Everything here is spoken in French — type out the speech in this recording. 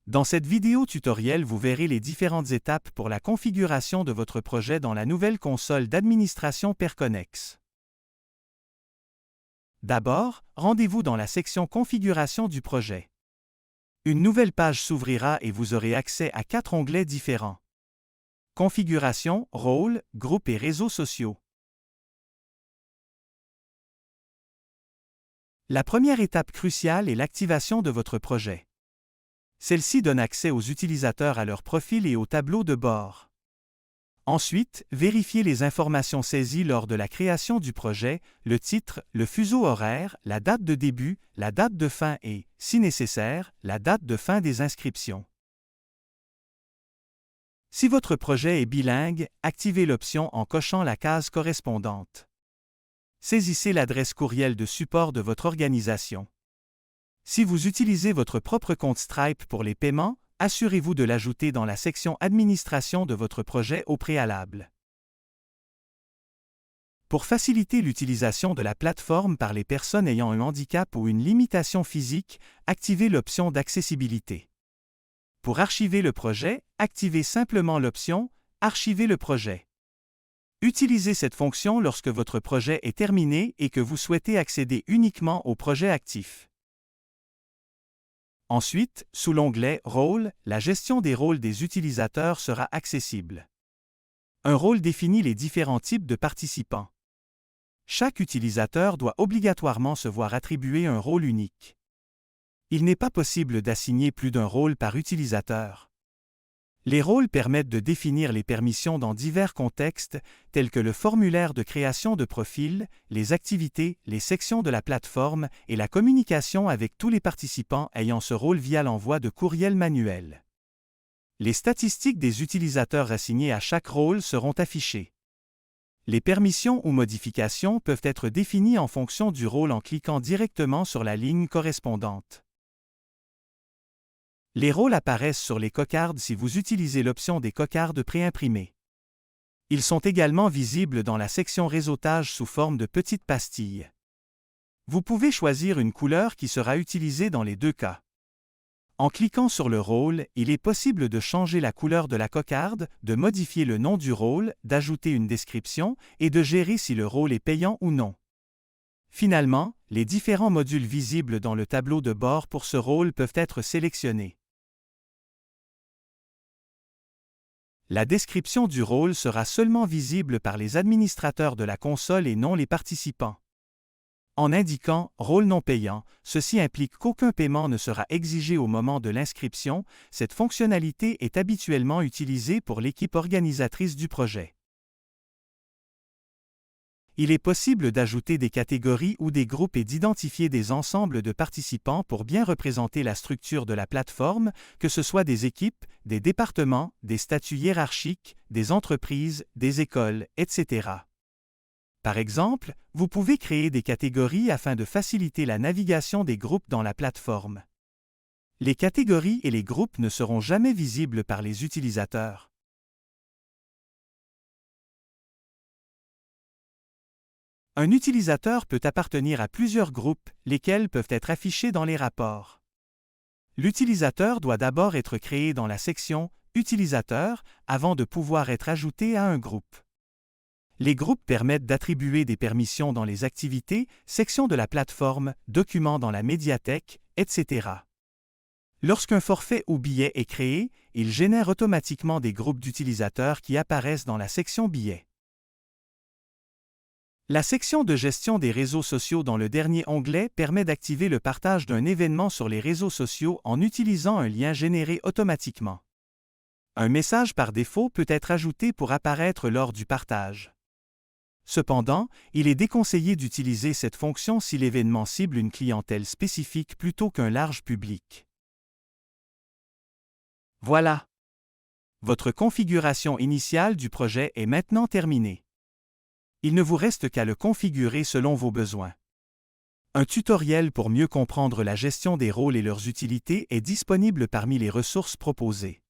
Dans cette vidéo tutoriel, vous verrez les différentes étapes pour la configuration de votre projet dans la nouvelle console d'administration Perconnex. D'abord, rendez-vous dans la section Configuration du projet. Une nouvelle page s'ouvrira et vous aurez accès à 4 onglets différents. Configuration, rôle, groupe et réseaux sociaux. La première étape cruciale est l'activation de votre projet. Celle-ci donne accès aux utilisateurs à leur profil et au tableau de bord. Ensuite, vérifiez les informations saisies lors de la création du projet, le titre, le fuseau horaire, la date de début, la date de fin et, si nécessaire, la date de fin des inscriptions. Si votre projet est bilingue, activez l'option en cochant la case correspondante. Saisissez l'adresse courriel de support de votre organisation. Si vous utilisez votre propre compte Stripe pour les paiements, assurez-vous de l'ajouter dans la section Administration de votre projet au préalable. Pour faciliter l'utilisation de la plateforme par les personnes ayant un handicap ou une limitation physique, activez l'option d'accessibilité. Pour archiver le projet, activez simplement l'option « Archiver le projet ». Utilisez cette fonction lorsque votre projet est terminé et que vous souhaitez accéder uniquement au projet actif. Ensuite, sous l'onglet « Rôle », la gestion des rôles des utilisateurs sera accessible. Un rôle définit les différents types de participants. Chaque utilisateur doit obligatoirement se voir attribuer un rôle unique. Il n'est pas possible d'assigner plus d'un rôle par utilisateur. Les rôles permettent de définir les permissions dans divers contextes, tels que le formulaire de création de profil, les activités, les sections de la plateforme et la communication avec tous les participants ayant ce rôle via l'envoi de courriels manuels. Les statistiques des utilisateurs assignés à chaque rôle seront affichées. Les permissions ou modifications peuvent être définies en fonction du rôle en cliquant directement sur la ligne correspondante. Les rôles apparaissent sur les cocardes si vous utilisez l'option des cocardes préimprimées. Ils sont également visibles dans la section réseautage sous forme de petites pastilles. Vous pouvez choisir une couleur qui sera utilisée dans les deux cas. En cliquant sur le rôle, il est possible de changer la couleur de la cocarde, de modifier le nom du rôle, d'ajouter une description et de gérer si le rôle est payant ou non. Finalement, les différents modules visibles dans le tableau de bord pour ce rôle peuvent être sélectionnés. La description du rôle sera seulement visible par les administrateurs de la console et non les participants. En indiquant « Rôle non payant », ceci implique qu'aucun paiement ne sera exigé au moment de l'inscription. Cette fonctionnalité est habituellement utilisée pour l'équipe organisatrice du projet. Il est possible d'ajouter des catégories ou des groupes et d'identifier des ensembles de participants pour bien représenter la structure de la plateforme, que ce soit des équipes, des départements, des statuts hiérarchiques, des entreprises, des écoles, etc. Par exemple, vous pouvez créer des catégories afin de faciliter la navigation des groupes dans la plateforme. Les catégories et les groupes ne seront jamais visibles par les utilisateurs. Un utilisateur peut appartenir à plusieurs groupes, lesquels peuvent être affichés dans les rapports. L'utilisateur doit d'abord être créé dans la section « Utilisateur » avant de pouvoir être ajouté à un groupe. Les groupes permettent d'attribuer des permissions dans les activités, sections de la plateforme, documents dans la médiathèque, etc. Lorsqu'un forfait ou billet est créé, il génère automatiquement des groupes d'utilisateurs qui apparaissent dans la section Billets. La section de gestion des réseaux sociaux dans le dernier onglet permet d'activer le partage d'un événement sur les réseaux sociaux en utilisant un lien généré automatiquement. Un message par défaut peut être ajouté pour apparaître lors du partage. Cependant, il est déconseillé d'utiliser cette fonction si l'événement cible une clientèle spécifique plutôt qu'un large public. Voilà! Votre configuration initiale du projet est maintenant terminée. Il ne vous reste qu'à le configurer selon vos besoins. Un tutoriel pour mieux comprendre la gestion des rôles et leurs utilités est disponible parmi les ressources proposées.